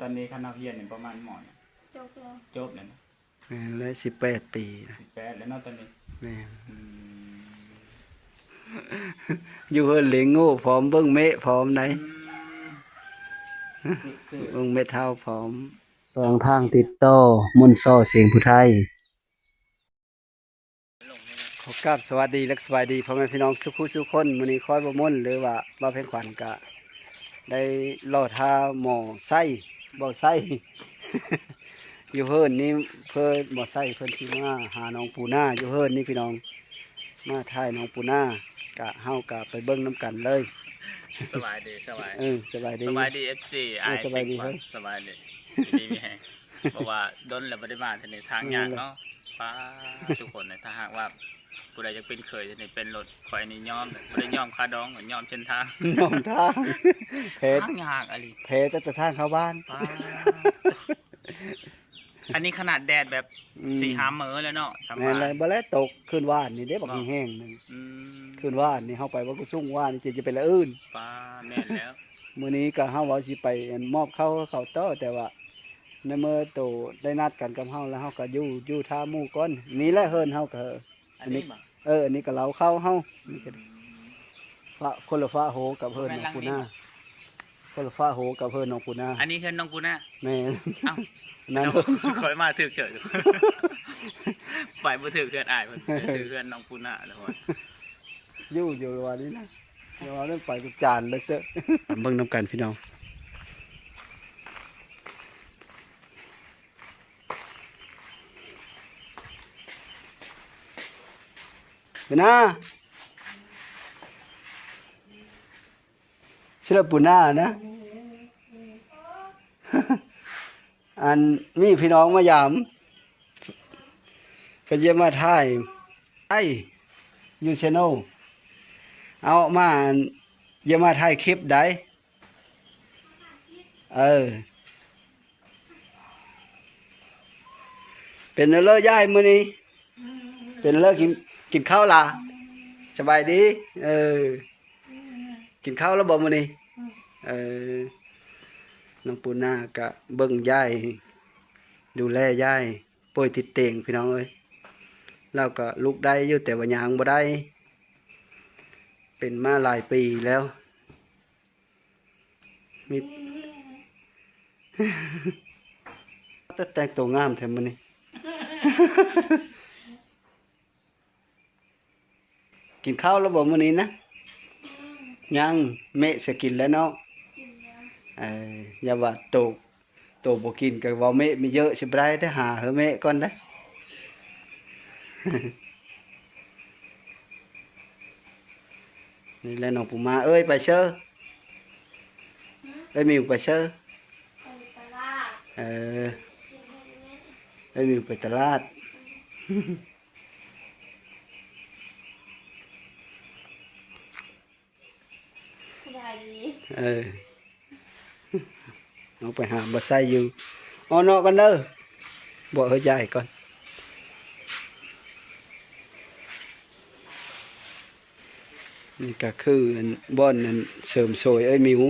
อนนี้คณะเรียนเนี่ยประมาณหมอเนี่ยจบแล้วจบแล้วนะแม่นเลย18 ปีนะ 18แล้วเนาะตอนนี้ แม่น อืม อยู่เฮินเลี้ยงงูพร้อมเบิ่งเมะพร้อมไหน คือ เบิ่งเมะเท่าพร้อมสองทางติดต่อมนต์ซ้อเสียงผู้ไทยขอกราบสวัสดีและสวัสดีพ่อแม่พี่น้องสุขุสุขคนมื้อนี้คอยบ่มนต์หรือว่าบ่าวเพ็ญขวัญก็ได้ล่อท่าหมอไส้บ่ไส้ อยู่เฮินนี่เพิ่นบ่ไส้เพิ่นสิมาหาน้องปูนาอยู่เฮินนี่พี่น้องมาถ่ายน้องปูนากะเฮากะไปเบิ่งนํกันเลย สบายดีสบาย สบายดี สบายดี FC สบายดีเฮ้ย สบายดีดีมีแฮงเพราะว่าดนแล้วบ่ได้มาทีนี้ทางยากเนาะป้าทุกคนนะถ้าหากว่าผู้ใดจะเป็นเคยทีนี้เป็นรถข่อยนี่ยอมบ่ได้ยอมค่าดองยอมเส้นทาง น้องทางเพชร ทางยากอะลิ เพชรแต่ทางเข้าบ้าน ป้าอันนี้ขนาดแดดแบบ 4-5 มื้อแล้วเนาะส แม่น บา อะไร ย บ่แล้วตกคืนว่านนี่เด้บักแห้งๆนึง อืม คืนว่านนี่เฮาไปว่ากูสุ่งว่านนี่จะเป็นละอื่น ป้าแม่นแล้ว มื้อนี้ก็เฮาว่าสิไปมอบเข้าเขาต่อแต่ว่าในเมื่อโตได้นัดกันกับเฮาแล้วเฮาก็อยู่ท่าหมู่ก่อนนี่แหละเฮินเฮาก็ อันนี้บ่ อันนี้ก็เราเข้าเฮานี่ก็ฟ้าคนละฟ้าโหกับเฮินน้องปูนาคนละฟ้าโหกับเฮินน้องปูนา อันนี้คือน้องปูน่า แม่น เอ้า นั่น คอยมาถึกเฉย ไปบ่ถึกเพื่อนอายเพิ่นถึกเพื่อนน้องปูน่าแล้วว่า อยู่วันนี้นะเดี๋ยวเราเริ่มไปกับจานเลยเซอะเบิ่งน้ำกันพี่น้องเบน่าชื่อปูน่านะ อันมีพี่น้องมายามก็เยี่ยมมาถ่ายไอ้ยูเซโนเอามาเยี่ยมมาถ่ายคลิปได้เป็นเลิกย่ายมื้อนี้เป็นเลิกกินข้าวล่ะสบายดีกินข้าวแล้วบ่มื้อนี้น้องปูนากะเบิ่งยายดูแลยายป่วยติดเตียงพี่น้องเอ้ยแล้วก็ลุกได้อยู่แต่ว่าย่างบ่ได้เป็นมาหลายปีแล้วมี แต่งตัวงามแท้มื้อนี้ กินข้าวแล้วบ่มื้อนี้นะยังแม่สิกินแล้วเนาะอย่าว่าโตบ่กินก็ว่าแม่มีเยอะสิบ่ได้ได้หาเฮอแม่ก่อนนะ นี่แหละน้องปูมาเอ้ยไปเชอเอ้ยมิวไปเชอ ไปตลาด เออ กินให้แม่ เอ้ยมิวไปตลาด สบายดี น้องไปหาบ่ใส่อยู่เอาเนาะกันเด้อบ่เฮยายก่อนนี่ก็คือบ่อนนั้นเสริมสวยเอ้ยมิว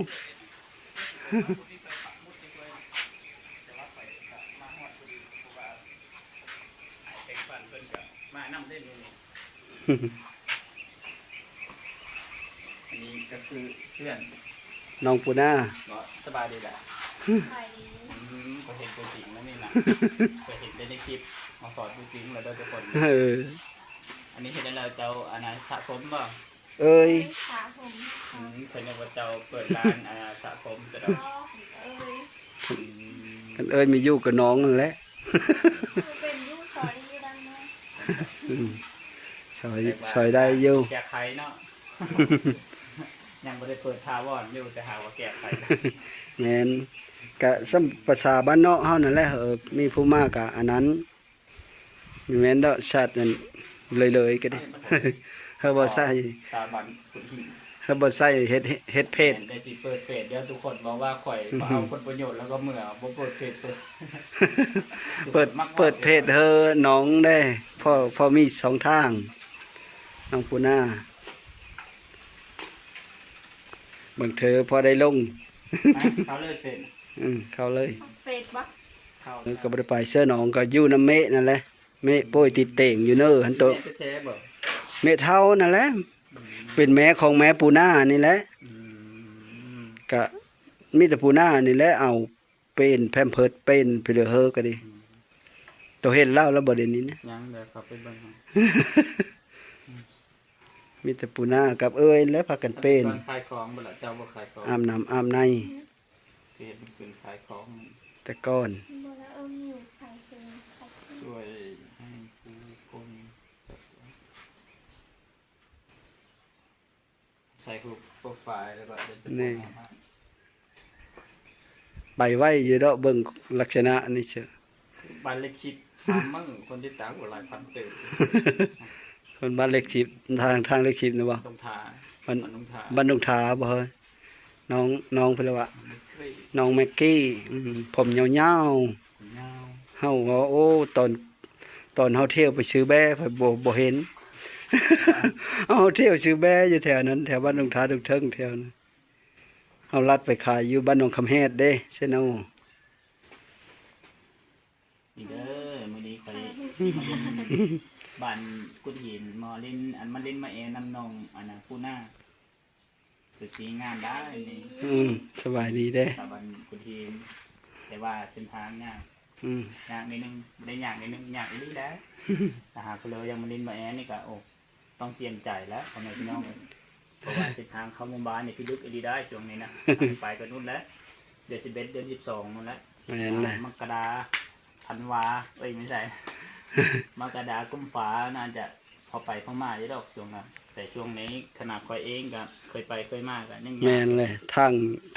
มานำเล่นนี่อันนี้ก็คือเพื่อน น้องปูนา ก็สบายดีแหละ สบายดี ก็เห็นตัวจริงแล้วนี่นะก็เห็นได้ในคลิปมาสอนตัวจริงแล้วทุกคน อันนี้เห็นแล้วเราเจ้าอันนั้นสระผมบ่ เอ้ย ขาผม เคยนึกว่าเจ้าเปิดร้านสระผมจะได้ พ่อเอ้ย กันเอ้ยมีอยู่กับน้องนั่นแหละ เป็นยูซอยที่ดังมาก ซอยได้อยู่ แก้ไขเนาะยังไม่ได้เปิดทาวอนอยู่แต่หาว่าแก้ไข แม่นกะสัมภาษาบ้านนอกเฮานั่นแหละมีผู้มากกะอันนั้นมีแม่นดอกชาตินั่นเลยๆก็ได้ เฮาบ่ใส่ สาบันคุณหิน เฮาบ่ใส่เฮ็ดเพศ ได้สิเปิดเพจเดี๋ยวทุกคนบอกว่าข่อยเอาผลประโยชน์แล้วก็เมื่อบ่เปิดเพจเปิด เปิดเพศเฮอน้องได้พอมีสองทางน้องปูนาบางเธอพอได้ลง เขาเลยเป็น เข้าเลย เฟซบุ๊ก เข้า ก็บ่ได้ไปเสื้อหนองก็อยู่น้ำเมะนั่นแหละเมะโป้ยติดเต่งอยู่เน้อหันโต แท้ๆบ่ เมะเท่านั่นแหละเป็นแม่ของแม่ปูนานี่แหละ อืม ก็มีแต่ปูนานี่แหละเอาเป็นแพมเพิร์สเป็นไปเลยเฮอก็ดีตัวเห็นเล่าแล้วบ่เดี๋ยวนี้นะ ยังเดี๋ยวเขาไปเบิ่งเอา มีแต่ปูนากับเอ้ยแล้วพากันเป็น ตอนขายของบ่ล่ะเจ้าบ่ขายของ อาบน้ำอาบใน เฮ็ดเป็นคืนขายของ แต่ก่อน โบแล้วอยู่ขายเป็นขายเป็น ช่วยให้ผู้คนใช้รูปโปรไฟล์แล้วก็เดี๋ยวจะส่งมาให้ ไปไว้อยู่ดอกเบิ่งลักษณะนี่เชื่อ บ้านเล็กชิด3มั่งคนที่ตามกว่าหลายพันเติบ คนบ้านเล็กสิบทางเล็กสิบนะบ่ ต้องทา บ้าน มันต้องทา บ้านดงทาบ่เฮ้ยน้องเพิ่นละว่า ไม่เคย น้องแม็กกี้ผมยาว เงา ๆเฮาว่าโอ้ตอนเฮาเที่ยวไปซื้อแบ้เพิ่นบ่เห็น เฮาเที่ยวซื้อแบ้อยู่แถวนั้นแถวบ้านดงทาดงเทิงแถวนั้นเฮาลัดไปขายอยู่บ้านหนองคำแฮดเด้เช่นเอา อีเด้อมื้อนี้ไปบ้านกุดหินมอลินอันมาลินมาเอนำนองอันน่ะผู้หน้าคือสีงามได้นี่ สบายดีเด้ ตะวันกุดหินแต่ว่าเส้นทางยาก อืม ยากนิดนึงได้ยากนิดนึงยากอีหลีแล้วถ้าหากเลยยังมาลินมาแอนนี่ก็โอ้ต้องเตรียมใจแล้วพ่อแม่พี่น้องเอ้ยเพราะว่าเส้นทางเข้าหมู่บ้านนี่พี่ลึกอีหลีได้ช่วงนี้นะไปกันนู่นแล้วเดือน11เดือน12นู่นแล้ว แม่นแหละ มกราธันวาเอ้ยไม่ใช่ มกรากุมภาน่าจะพอไปพม่าจะดอกช่วงนั้นแต่ช่วงนี้ขนาดคอยเองก็เคยไปเคยมากันยัง แม่นเลยท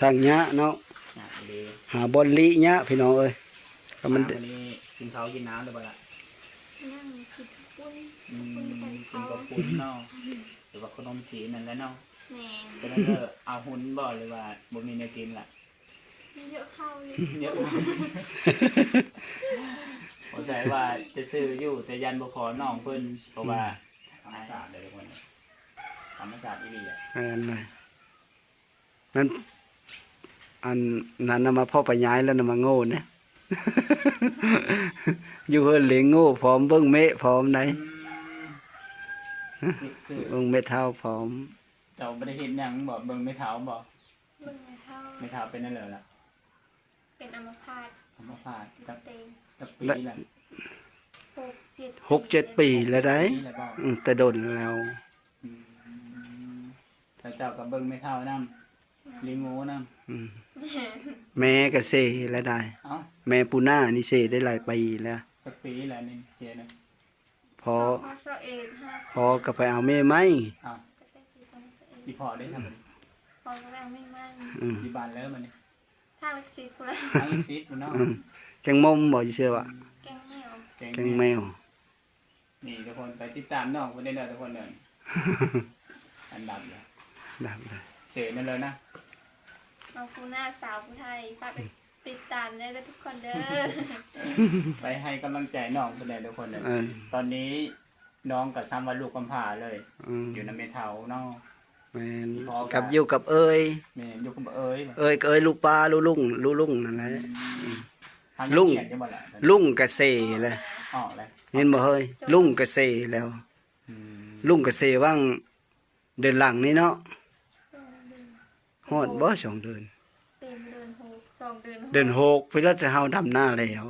างยะเนาะ ยากเลย หาบอนลิยะพี่น้องเอ้ยก็มัน วันนี้กินข้าวกินน้ำได้บ่ล่ะ นั่งกินปุ้น อืม ปุ้นใส่ กิน เขา กับปุ้นเนาะหรือว่าขนมจีนนั่นแหละเนาะ แมง ก็นั่นเด้อเอาหุ่นบ่หรือว่าบ่มีแนวกินล่ะ เยอะเข้าเลย เยอะผมใจว่าจะซื้ออยู่แต่ยันบ่พอน้องเพิ่นเพราะว่าธรรมชาติเด้อทุกคนธรรมชาติอีหลีอ่ะ แม่นเลยนั่นอันนั้นน่ะมาพ่อไปย้ายแล้วน่ะมาโง่เนี่ย อยู่เฮือนเหลงโง่พร้อมเบิ่งเมะพร้อมไหน นี่คือ เบิ่งเมะเท่าพร้อม เจ้าบ่ได้เฮ็ดหยังบ่เบิ่งไม่เท้าบ่ เบิ่งไม่เท่า ไม่เท้าเป็นนั่นเลยล่ะ เป็นอัมพาต ธรรมชาติจัก เต็ง จักปีละ 6-7 ปีแล้วได้ ปีละบ่ แต่โดนแล้ว อืมแล้วเจ้าก็เบิ่งไม่เท้านำลิงโง่นำ อืมแม่ก็เซแล้วได้ เอ้า แม่ปูนานี่เซได้หลายปีแล้ว จักปีละนี่เสียนะ พอ ข้อสอบเอ็ดห้า พอก็ไปเอาแม่ไหม เอ้า ก็ได้กี่ตอนสอบเอ็ด อีพอได้ทำบัดนี้ พอก็แล้วไม่มั่น อืม ที่บ้านแล้วมันนี่ ถ้าเล็กสิบเลย ทั้งซีดพุ่นเนาะ จังมมบอกเชื่อว่า แกงแมว แกง จังแมว นี่ทุกคนไปติดตามน้องเพิ่นได้เด้อทุกคนเด้ออันดับเลย ดับเลย เสียนั่นเลยนะ น้องฟูหน้าสาวผู้ไทยฝากไปติดตามได้เลยทุกคนเด้อ ไปให้กำลังใจน้องเพิ่นได้ทุกคนเด้อ เออ ตอนนี้น้องก็ซ้ำว่าลูกกำพร้าเลย อืม อยู่ในเมทาเนาะ แม่นกับอยู่กับเอ้ย แม่อยู่กับเอ้ย เอ้ยก็เอ้ยลูกปลาลูกลุงนั่นแหละ ทาง ลุง เขียนจะบ่ล่ะ ลุงกะเซเลย ออกเลย เห็นบ่เฮ้ยลุงกะเซแล้ว อืม ลุงกะเซว่างเดือนหลังนี่เนาะฮอดบ่2 เดือน เต็มเดือนหกสองเดือน เดือน6พี่ละจะเฮาดำหน้าแล้ว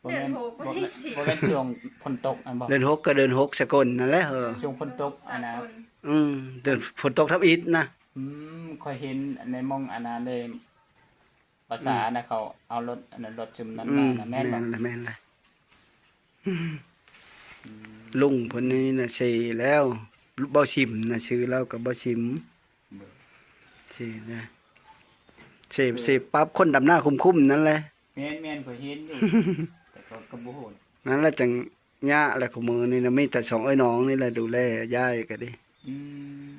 บ่แม่น เดือนหก บ่ ไม่ แม่น สิ บ่แม่นช่วงฝนตกอันบ่ เดือน6ก็เดือน6สกลนั่นแหละเหรอ ช่วงฝนตกอั สาน นะ คน เดือนฝนตกทับอิฐนะ ค่อยเห็นในมองอันนั้นเลยภาษานะเขาเอารถอันนั้นรถจุ่มนั้นมานะแม่นบ่ แม่นเลยลุงเพิ่นนี่น่ะสิแล้วบ่ชิมน่ะชื่อเราก็บ่ชิมสินะสิปรับคนดำหน้าคุ้มๆนั่นแหละ แม่นค่อยเห็นอยู่แต่ก็บ่ฮู้ นั่นแหละจังย่าและขมือนี่นะมีแต่2ไอ้น้องนี่แหละดูแลยายก็ดิ อืม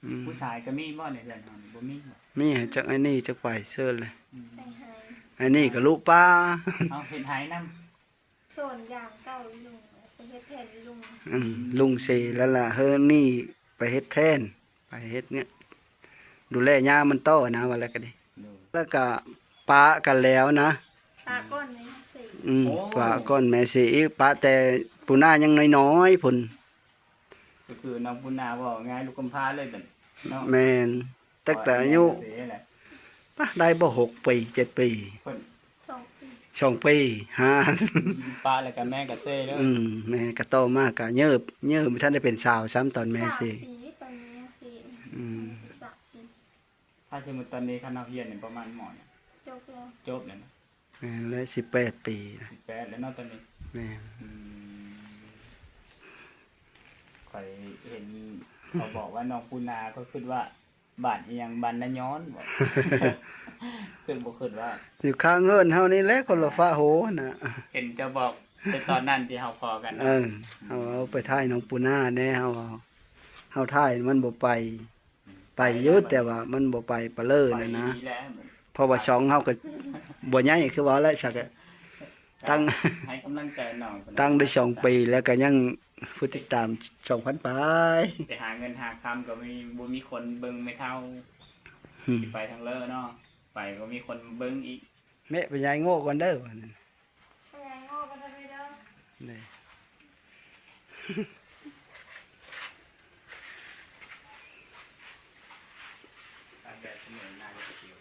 อืม ผู้ชายก็มีบ่ในเรือนเฮาบ่มีบ่ มีให้จักไอ้นี่จักไปเชิญเลย ใจหาย ไอ้นี่ก็ลูกป้า เอาเฮ็ดหายนำ โซนอย่างเก่าลุงเป็นเฮ็ดแทนลุง ลุงเสแล้วล่ะเฮ้อนี่ไปเฮ็ดแทนไปเฮ็ดเนี่ยดูแลย่ามันโตนะว่าแล้วก็ดิแล้วก็ ปะกันแล้วนะ ปลาก้อนนี้สี่ ปะก่อนแม่สิปะแต่ปูนายังน้อยๆพุ่น ก็คือน้องปุณนาบอกง่ายลูกกำพร้าเลยแบบเนาะ แม่นตั้งแต่อายุ เสียแหละ ปะได้บ่6 ปี7 ปี คน 2 ปี 2 ปีห้า ป้าแล้วก็แม่กับเซ่เลย แม่ก็โตมากก็เยิบท่านได้เป็นสาวซ้ำตอนแม่สิ 3 ปีตอนนี้ยังสี่ อืม 3 ปี ถ้าสมมติตอนนี้คณะเฮียนเนี่ยประมาณหมอเนี่ย จบแล้ว จบเลยนะ แม่นเลย18 ปีนะ 18แล้วเนาะตอนนี้ แม่น อืมข่อยเห็นเขาบอกว่าน้องปุณนาก็คิดว่าบ้านอีหยังบ้านนาย้อนบอก คือบ่คิดว่า อยู่ข้างเงินเฮานี่แหละคนละฟ้าโหน่ะ เห็นจะบอกในตอนนั้นที่เฮาพอกัน เอาไปถ่ายน้องปูนาแน่เฮาถ่ายมันบ่ไปอยู่แต่ว่ามันบ่ไปปะเลอน่ะนะ ไปแล้ว เพราะว่าช่องเฮาก็บ่ใหญ่คือว่าแล้วสักอะตั้ง ให้กำลังใจน้อง ตั้งได้2 ปีแล้วก็ยังผู้ติดตาม2,000ไป ไปหาเงินหาคำก็บ่มีคนเบิ่งไม่เท่าสิไปทางเลอเนาะไปก็มีคนเบิ่งอีก แม่ไปยายโง่ก่อนเด้อว่านั่น ไปไหนงอกกันได้เด้อ นี่ ตามแบบเสมอหน้าจะเกี่ยว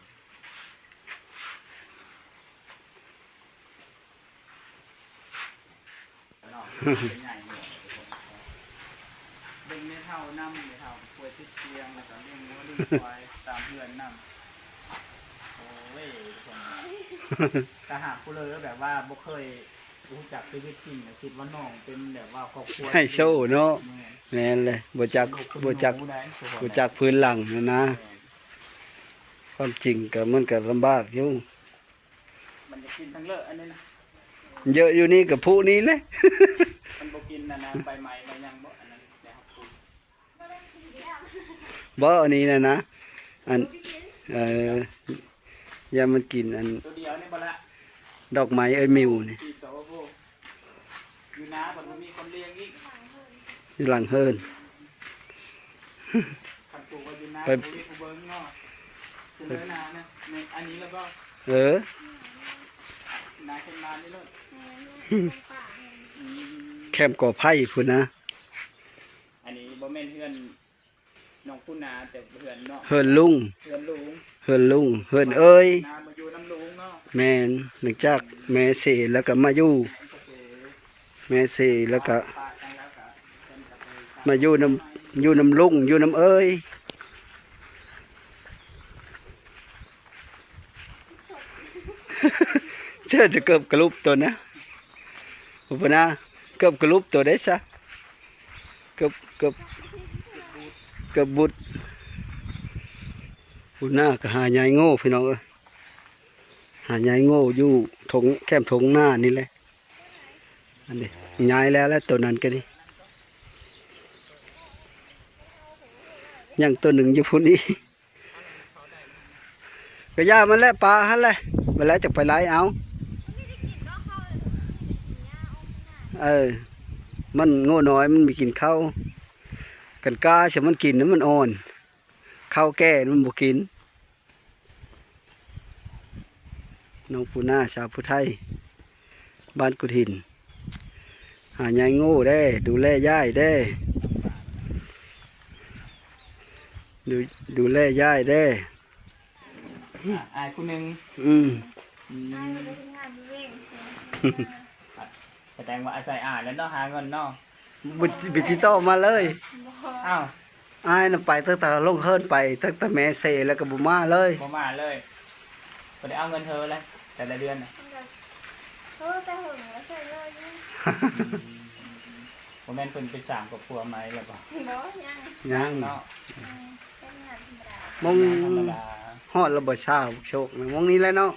เนาะเป็นใหญ่หมดเบิ่งไม่เท่าน้ำไม่เท่าป่วยติดเตียงแล้วก็เลี้ยงวัวเลี้ยงควายตามเพื่อนน้ำโอ้ยถ้าหากผู้เลยแบบว่าบ่เคยรู้จักชีวิตจริงนะคิดว่าน้องเป็นแบบว่าครอบครัว ให้โซ่เนาะแม่นเลยบ่จักพื้นหลังนะความจริงก็มันก็ลำบากอยู่ มันจะกินทั้งเลอะอันนี้นะ เยอะอยู่นี่กับผู้นี้แหละ มันบ่กินนะใบไม้ใบยังบ่อันนั้นนะครับคุณ บ่อันนี้นะอันยามันกินอัน ตัวเดียวนี่บ่ละ ดอกไม้มิวนี่ ที่โตโบอยู่นาบ่มีคนเลี้ยงอีก อยู่หลังเฮิน คันปลูกไว้อยู่นา ไป บ่มีผู้เบิ่งเนาะคือเนื้อนานะในอันนี้แล้วก็ นาเข็มนานี่เลย ป่า แคมป์ก่อไผ่พุ่นนะ อันนี้บ่แม่นเฮือนน้องปุนาแต่เฮือนเนาะ เฮินลุง เฮือนลุง เฮินลุงเฮินเอ้ย นามาอยู่น้ำลุงเนาะ แม่นหลังจากแม่เสียแล้วก็มาอยู่แม่เสียแล้วก็ ปาจังแล้วก็เพิ่นก็ไป มาอยู่น้ำลุงอยู่น้ำเอ้ย เชื่อจะเกือบกระลุบตัวนะผมพนะเกือบกระลุบตัวได้ซะเกือบบุดบุญหน้าก็หายายโง่พี่น้องเอ้ยหายายโง่อยู่ถงแคมทงหน้านี่แหละอันนี้ยายแล้วตัวนั้นก็นี่ยังตัวหนึ่งอยู่พุ่นนี้ก็ย่ามันแหละปลาฮั่นแหละไปแล้วจะไปไล่เอามันโง่น้อยมันไม่กินข้าวกันกาใช่มันกินแล้วมันอ่อนข้าวแก่มันบ่กินน้องปูนาชาวพุไทยบ้านกุฎหินหายายโง่ได้ดูแลย่ายได้ดูแลย่ายได้ อายผู้หนึง ได้ไปทำงานเร่ง แสดงว่าอาศัยอ่านแล้วเนาะหาเงินเนาะ บิจิโตมาเลย อ้าว อ้ายน่ะไปตั้งแต่ลงเฮิรนไปตั้งแต่แม่เซแล้วก็บ่มาเลย บ่มาเลยบ่ได้เอาเงินเธอเลยแต่ละเดือนน่ะ แต่หึงแล้วใส่เลยยัง บ่แม่นเพิ่นไปสร้างครอบครัวใหม่แล้วบ่ บ่ยัง ยัง เนาะ เป็นงานธรรมดาม ง ธรรมดา ฮอดระบ่เช้าโชคมงนี้แหล้วเนาะ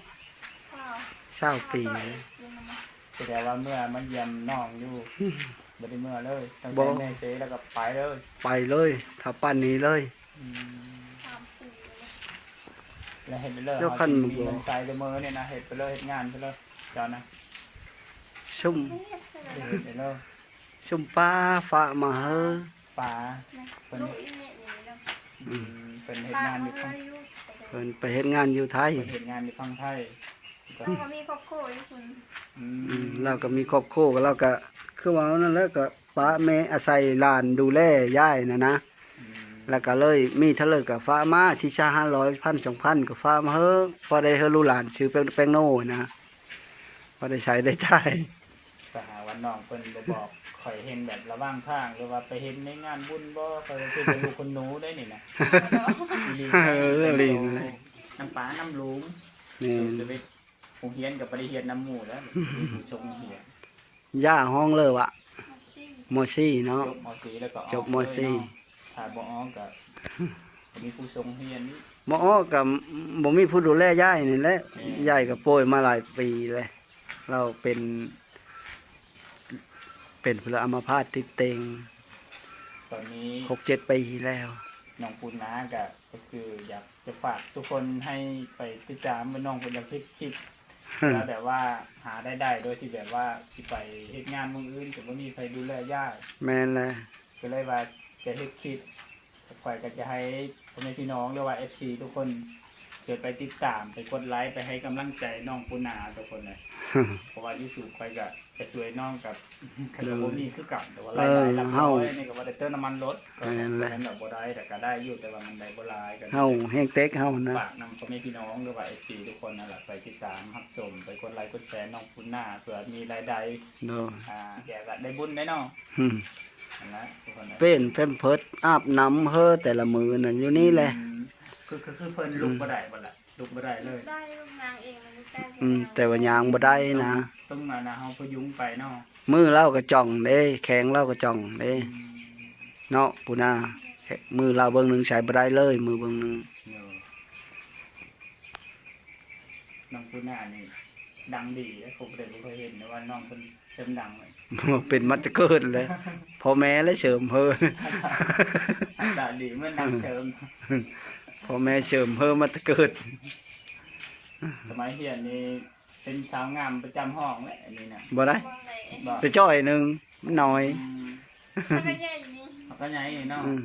ข้าว 20 ปี แสดงว่าเมื่อมาเยี่ยมน้องอยู่บ่ได้เมื่อเลยตั้ง บ่ แต่แม่เสแล้วก็ไปเลย ไปเลยถ้าปั้นนี้เลย 3 ปี แล้วเฮ็ดไปเลย เดี๋ยวคัน มีเงินใส่ในมือเนี่ยนะเฮ็ดไปเลยเฮ็ดงานไปเลยเจ้านะ ชุ่ม เฮ็ดไปเลย ชุ่มป้าฟ้ามาเฮอ ป่า ลูกอีเมะนี่นะ เพิ่นเฮ็ด ป้าง านอยู่ มา ข้าง อยู่แต่ เพิ่นไปเฮ็ดงานอยู่ไทย เพิ่นเฮ็ดงานอยู่ฝั่งไทยก็ เราก็มีครอบครัวอยู่คุณ เราก็มีครอบครัวเราก็คือว่านั่นแหละก็ป้าแม่อาศัยหลานดูแลยายนะแล้วก็เลยมีเท่าเลยก็ฟ้ามา400-500 1,000-2,000ก็ฟ้ามาเฮ้อพอได้เฮอลูกหลานซื้อแป้งโน่นะพอได้ใช้ได้จ่าย ก็หาว่าน้องเพิ่นบ่บอกข่อยเห็นแบบระหว่างทางหรือว่าไปเห็นในงานบุญบ่ข่อยคือเป็นลูกคนหนูได้นี่นะอีหลี ลีนเลย น้ำปลาน้ำลุง นี่ จะไปโรงเรียนกับบ่ได้เรียนน้ำหมู่แล้วผู้ชมโรงเรียน ย่าห้องเลยว่ะ มาซิ่ง มอซี่เนาะ จบม .4 แล้วก็ออก จบม .4 เลยเนาะถ้าบ่ออกก็มีผู้ทรงเรียน หมอกับบ่มีผู้ดูแลยายนี่แหละยายก็ป่วยมาหลายปีเลยเราเป็นพลอัมพาตติดเต็ง ตอนนี้ 6-7 ปีแล้ว น้องปุณนะก็คืออยากจะฝากทุกคนให้ไปติดตามว่าน้องเพิ่นอยากเฮ็ดคลิปแล้วแบบว่าหาได้โดยที่แบบว่าสิไปเฮ็ดงานมื้ออื่นก็บ่มีใครดูแลย่า แม่นเลย ก็เลยว่าจะเฮ็ดคลิปข่อยก็จะให้พ่อแม่พี่น้องหรือว่า FC ทุกคนเกิดไปติดตามไปกดไลค์ไปให้กำลังใจน้องปุณาทุกคนเลยเพราะว่าที่สุดข่อยก็จะช่วยน้องกับขนมบ่มีคือกันแต่ว่าหลายๆหลักร้อยนี่ก็ว่าได้เติมน้ำมันรถก็มันแบบบ่ได้แต่ก็ได้อยู่แต่ว่ามันได้บ่หลายกัน เฮาแห้งเต็กเฮานะ ฝากนำพ่อแม่พี่น้องหรือว่า FC ทุกคนนั่นแหละไปติดตามรับชมไปกดไลค์กดแชร์น้องปุณาเผื่อมีรายได้ โดย แกก็ได้บุญได้เนาะ อืม นั่นนะทุกคนนะ เป็นแพมเพิร์สอาบน้ำเฮอแต่ละมือนั่นอยู่นี่แหละ คือเพิ่นลุกบ่ได้บ่ล่ะลุกบ่ได้เลย ได้ลูกนางเองมันได้ แต่ว่ายางบ่ได้นะ ต้องมานะเฮาพยุงไปเนาะ มือเราก็จ่องเด้แข็งเราก็จ่องเด้เนาะปูนามือเราเบิ่งหนึงใช้บ่ได้เลยมือเบิ่งหนึง เนาะน้องปุณานี่ดังดีแล้วผมบ่เคยเห็นนะว่าน้องเพิ่นเต็มดังเลย เป็นมัตเกิดเลยพ่อแม่เลยเสริมเฮอ อากาศดีเหมื่อนนางเชิม พ่อแม่เสริมเฮอมัตเกิด สมัยเรียนนี่เป็นสาวงามประจำห้องแหละอันนี้น่ะ บ่ได้ ว่าไง บ่ ไปจ้อยหนึงมันน้อย ถ้าก็แย่อย่างนี้ เขาก็ใหญ่เนาะ อืม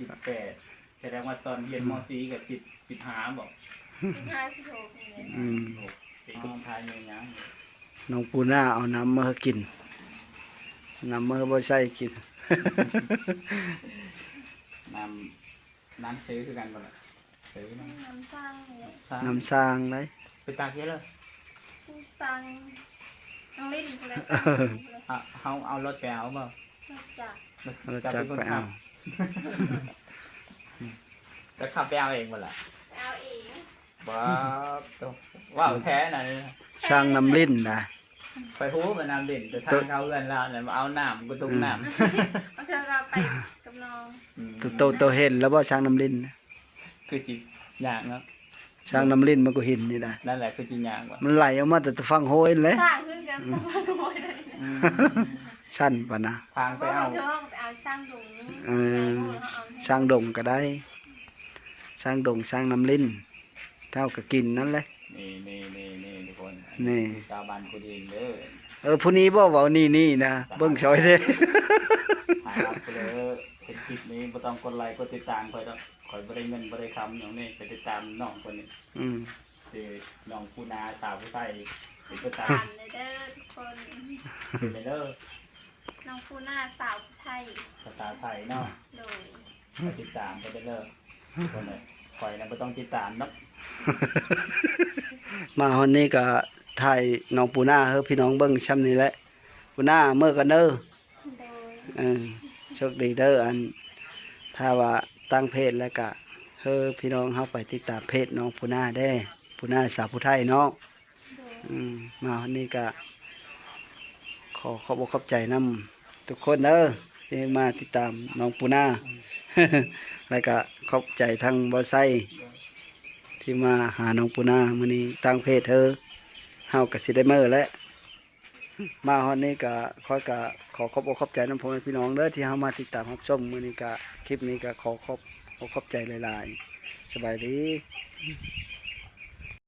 18แสดงว่าตอนเรียนม .4 กับ15บอก 15-16นี่ อืม เป็นกองทายยังยัง น้องปูนาเอาน้ำมาให้กินน้ำมาให้บ่ใส่กิน น้ำซื้อคือกันบ่ล่ะซื้อเนาะ น้ำสร้างเลย สร้าง น้ำสร้างเลย ไปตากเยอะเลย สร้างน้องลิ้นเลย เอารถไปเอาบ่ จาก เราจักไปเอา จะขับไปเอาเองบ่ล่ะ เอาเอง ว้ว้าวแท้น่ะ สร้างน้ำลิ้นนะ ไปฮู้บ่น้ำเด่นแต่ทางเขาเอื้อนลาวน่ะมาเอาน้ำกูตุ้มน้ำ เอาเธอเราไปกับน้อง โตเห็นแล้วบ่สร้างน้ำลิ้นนะ คือจิยากเนาะ สร้างน้ำลิ้นมันก็เห็นนี่นะ นั่นแหละคือจิยากว่ะ มันไหลออกมาแต่ฟังโหยเลย สร้างขึ้นกันต้องมาโวยเลยนะ สั้นปะนะ ทางไป เพราะ เอา เธอเอาสร้างดงนี้ สร้างดงก็ได้ สร้างดงสร้างน้ำลิ้นเท่ากับกินนั่นแหละ นี่ทุกคน นี่ ชาวบ้านกูเองเด้อ ผู้นี้บ่เว้านี่นะเบิ่งซอยเด้ หารับไปเลยเห็นคลิปนี้บ่ต้องกดไลค์กดติดตามข่อยดอกข่อยบ่ได้เงินบ่ได้คำอย่างนี้ไปติดตามน้องคนนี้ อืม คือน้องปูนาสาวผู้ไทยเป็นประจ ผ่านเลยเด้อทุกคน ำเป็นไปเด้อ น้องฟูน่าสาวไทย ภาษาไทยเนาะ โดย ไปติดตามไปเด้อคนเลยข่อยนะบ่ต้องติดตามเนาะ มาวันนี้ก็ถ่ายน้องปูนาเฮอพี่น้องเบิ่งช่ำนี้แหละปูนาเมื่อกันเด้อ โดย โชคดีเด้ออันถ้าว่าตั้งเพจแล้วก็เฮอพี่น้องเฮาไปติดตามเพจน้องปูนาได้ปูนาสาวผู้ไทยเนาะ โดย มาวันนี้ก็ขอขอบอกขอบใจนำทุกคนเด้อที่มาติดตามน้องปูนา แล้วก็ขอบใจทั้งบอไซที่มาหาน้องปูนามื้อนี้ตั้งเพจเธอเฮากับสิได้เมื่อแล้วมาฮอดนี้ก็ขอขอบอกขอบใจน้ำพ่อแม่พี่น้องเด้อที่เฮามาติดตามรับชมมื้อนี้ก็คลิปนี้ก็ขอขอบใจหลายๆสบายดี